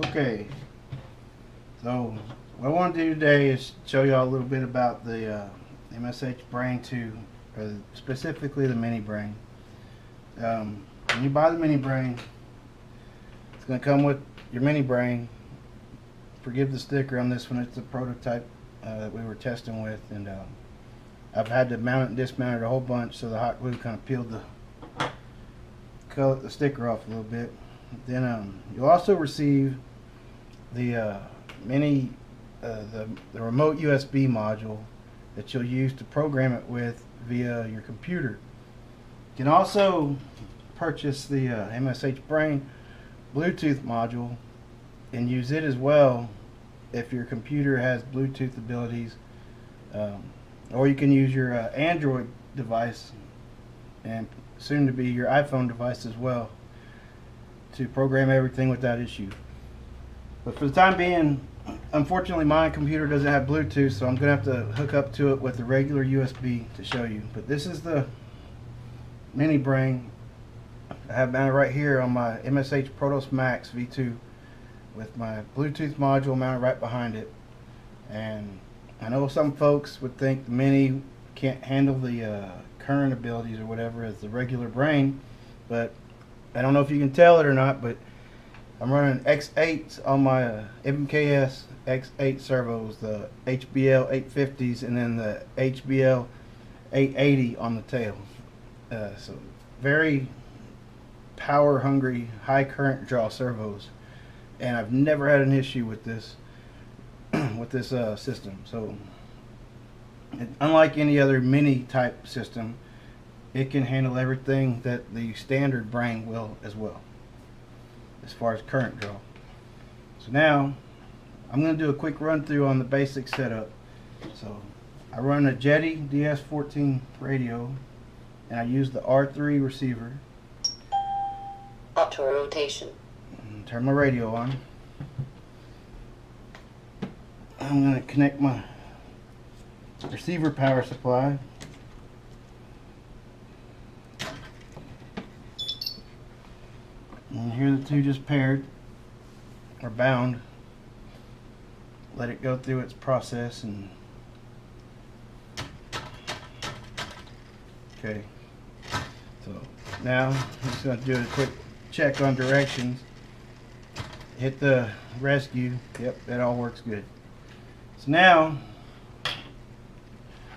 Okay, so what I want to do today is show y'all a little bit about the MSH BRAIN2, or specifically the mini brain. When you buy the mini brain, it's going to come with your mini brain. Forgive the sticker on this one, it's a prototype that we were testing with, and I've had to mount it and dismount it a whole bunch, so the hot glue kind of peeled the sticker off a little bit. Then you'll also receive the the remote USB module that you'll use to program it with via your computer. You can also purchase the MSH Brain Bluetooth module and use it as well if your computer has Bluetooth abilities, or you can use your Android device and soon to be your iPhone device as well to program everything without issue. But for the time being, unfortunately my computer doesn't have Bluetooth, so I'm going to have to hook up to it with the regular USB to show you. But this is the mini brain I have mounted right here on my MSH Protos Max V2 with my Bluetooth module mounted right behind it. And I know some folks would think the mini can't handle the current abilities or whatever as the regular brain, but I don't know if you can tell it or not, but I'm running X8s on my MKS X8 servos, the HBL 850s, and then the HBL 880 on the tail. So very power hungry, high current draw servos, and I've never had an issue with this with this system. So unlike any other mini type system, it can handle everything that the standard brain will as well, as far as current draw. So now I'm going to do a quick run through on the basic setup. So I run a Jetty DS14 radio, and I use the R3 receiver. Auto rotation. Turn my radio on. I'm going to connect my receiver power supply. And here the two just paired, or bound. Let it go through its process. And okay, so now I'm just going to do a quick check on directions. Hit the rescue. Yep, that all works good. So now,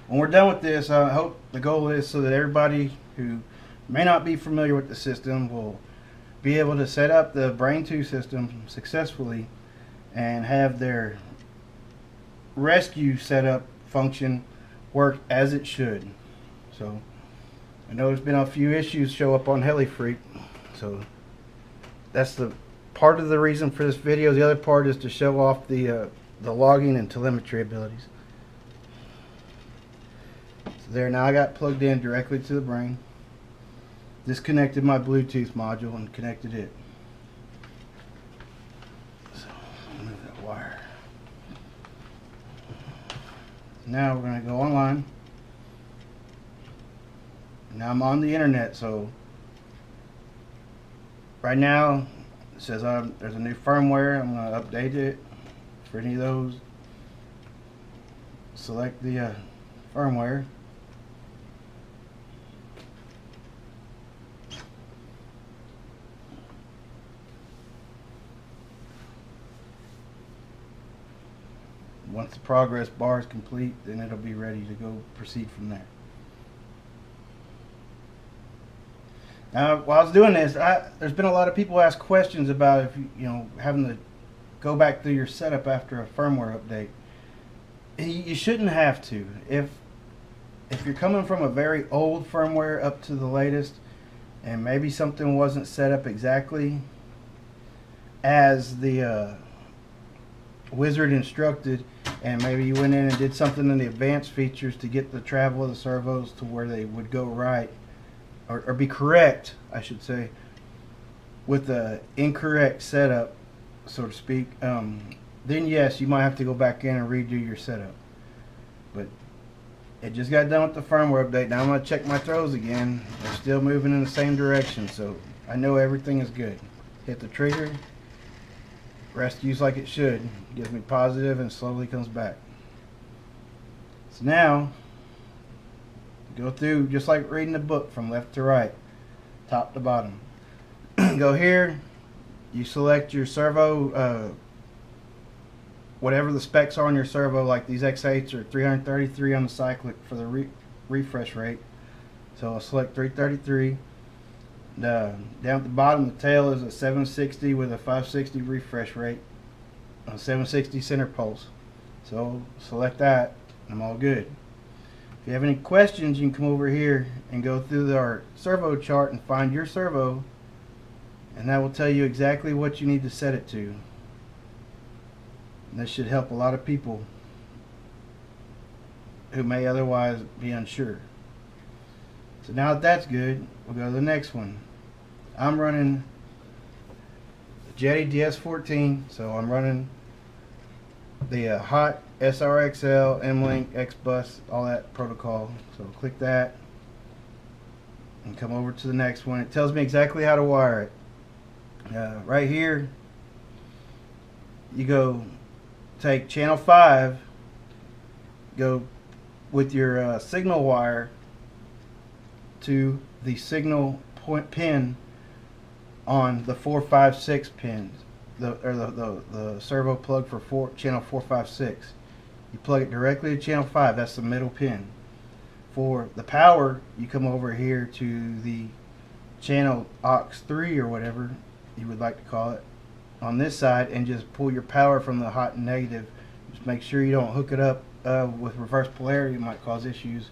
when we're done with this, I hope the goal is so that everybody who may not be familiar with the system will be able to set up the BRAIN2 system successfully and have their rescue setup function work as it should. So I know there's been a few issues show up on HeliFreak, so that's the part of the reason for this video. The other part is to show off the logging and telemetry abilities. So there, now I got plugged in directly to the brain. Disconnected my Bluetooth module and connected it. So move that wire. Now we're going to go online. Now I'm on the internet, so right now it says there's a new firmware. I'm going to update it for any of those. Select the firmware. Once the progress bar is complete, then it'll be ready to go proceed from there. Now, while I was doing this, there's been a lot of people ask questions about if you know having to go back through your setup after a firmware update. You shouldn't have to. If you're coming from a very old firmware up to the latest, and maybe something wasn't set up exactly as the wizard instructed, and maybe you went in and did something in the advanced features to get the travel of the servos to where they would go right, or be correct, I should say, with the incorrect setup, so to speak, then yes, you might have to go back in and redo your setup. But it just got done with the firmware update. Now I'm going to check my throws again. They're still moving in the same direction, so I know everything is good. Hit the trigger. rescues like it should. Gives me positive and slowly comes back. So now, go through just like reading a book from left to right, top to bottom. Go here, you select your servo, whatever the specs are on your servo, like these X8s are 333 on the cyclic for the refresh rate. So I'll select 333. Down at the bottom, the tail is a 760 with a 560 refresh rate, a 760 center pulse. So select that, and I'm all good. If you have any questions, you can come over here and go through our servo chart and find your servo, and that will tell you exactly what you need to set it to. And this should help a lot of people who may otherwise be unsure. So now that that's good, we'll go to the next one. I'm running the Jetty DS14, so I'm running the hot SRXL, M-Link, X-Bus, all that protocol. So click that and come over to the next one. It tells me exactly how to wire it. Right here, you go take channel 5, go with your signal wire to the signal pin on the 456 pins, the servo plug for channel 456. You plug it directly to channel 5. That's the middle pin. For the power, you come over here to the channel aux 3 or whatever you would like to call it on this side, and just pull your power from the hot and negative. Just make sure you don't hook it up with reverse polarity. It might cause issues.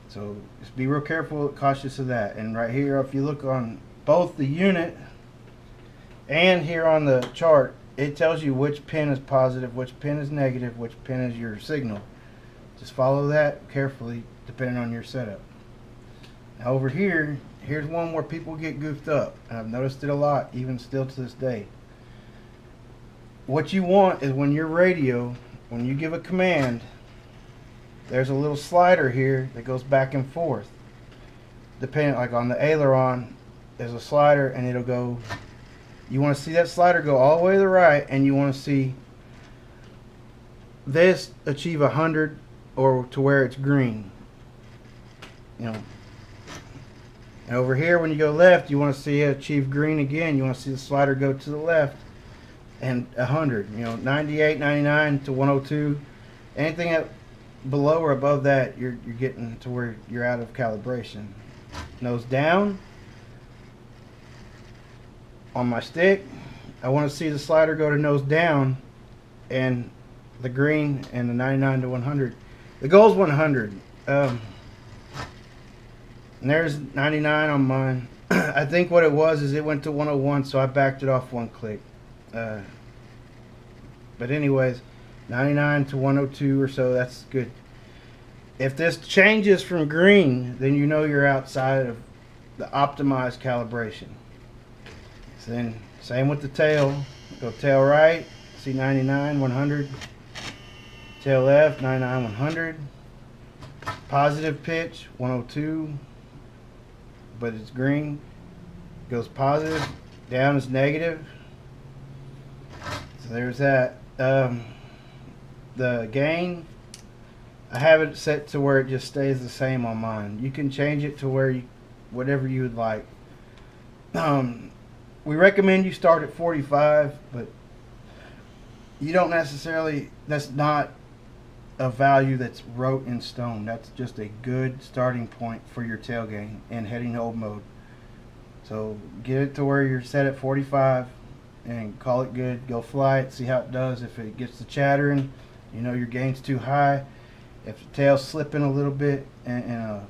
So just be real careful, cautious of that. And right here, if you look on both the unit and here on the chart, it tells you which pin is positive, which pin is negative, which pin is your signal. Just follow that carefully depending on your setup. Now over here, here's one where people get goofed up, and I've noticed it a lot, even still to this day. What you want is when your radio, when you give a command, there's a little slider here that goes back and forth. Depending, like on the aileron, there's a slider, and it'll go. You want to see that slider go all the way to the right, and you want to see this achieve 100 or to where it's green. You know. And over here, when you go left, you want to see it achieve green again. You want to see the slider go to the left and 100. You know, 98, 99 to 102. Anything that below or above that, you're getting to where you're out of calibration. Nose down. On my stick, I want to see the slider go to nose down, and the green and the 99 to 100. The goal is 100. And there's 99 on mine. I think what it was is it went to 101, so I backed it off one click. But anyways, 99 to 102 or so, that's good. If this changes from green, then you know you're outside of the optimized calibration. So then, same with the tail. Go tail right, see 99, 100. Tail left, 99, 100. Positive pitch, 102. But it's green. Goes positive. Down is negative. So there's that. The gain, I have it set to where it just stays the same on mine. You can change it to where whatever you would like. We recommend you start at 45, but you don't necessarily, that's not a value that's wrote in stone. That's just a good starting point for your tail gain and heading hold mode. So get it to where you're set at 45 and call it good. Go fly it, see how it does. If it gets to chattering, you know your gain's too high. If the tail's slipping a little bit and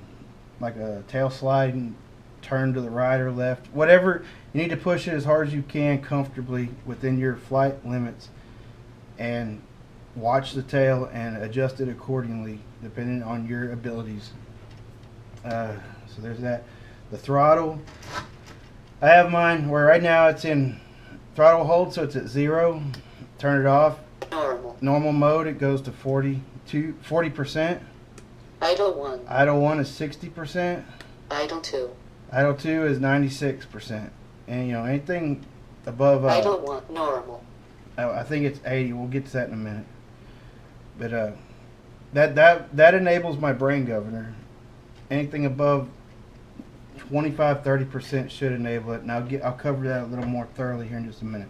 like a tail slide and turn to the right or left, whatever, you need to push it as hard as you can comfortably within your flight limits, and watch the tail and adjust it accordingly depending on your abilities. So there's that. The throttle, I have mine where right now it's in throttle hold, so it's at 0. Turn it off. Normal mode, it goes to 40%. Idle 1. Idle 1 is 60%. Idle 2. Idle 2 is 96%. And you know, anything above Idle 1, normal. I think it's 80. We'll get to that in a minute. But that enables my brain governor. Anything above 25-30% should enable it, and I'll cover that a little more thoroughly here in just a minute.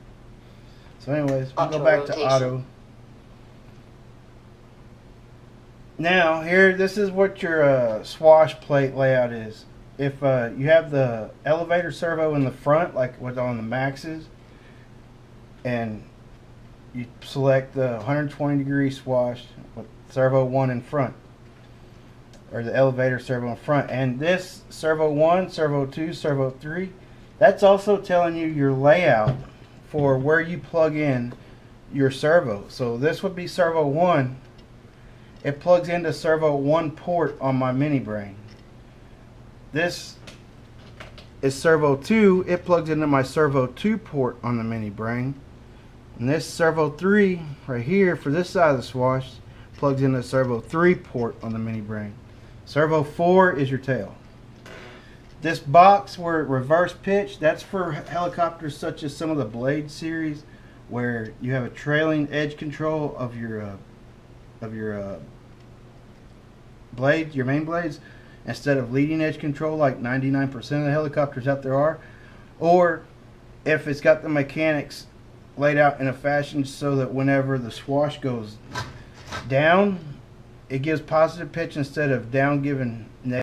So anyways, we'll go back to auto. Now here, this is what your swash plate layout is. If you have the elevator servo in the front, like what's on the Maxes, and you select the 120-degree swash with servo 1 in front, or the elevator servo in front, and this servo 1, servo 2, servo 3, that's also telling you your layout for where you plug in your servo. So this would be servo 1. It plugs into servo 1 port on my mini brain. This is servo 2. It plugs into my servo 2 port on the mini brain. And this servo 3 right here for this side of the swash plugs into servo 3 port on the mini brain. Servo 4 is your tail. This box where it reverse pitch, that's for helicopters such as some of the Blade series, where you have a trailing edge control of your blades, your main blades, instead of leading edge control like 99% of the helicopters out there are. Or if it's got the mechanics laid out in a fashion so that whenever the swash goes down, it gives positive pitch instead of down giving negative.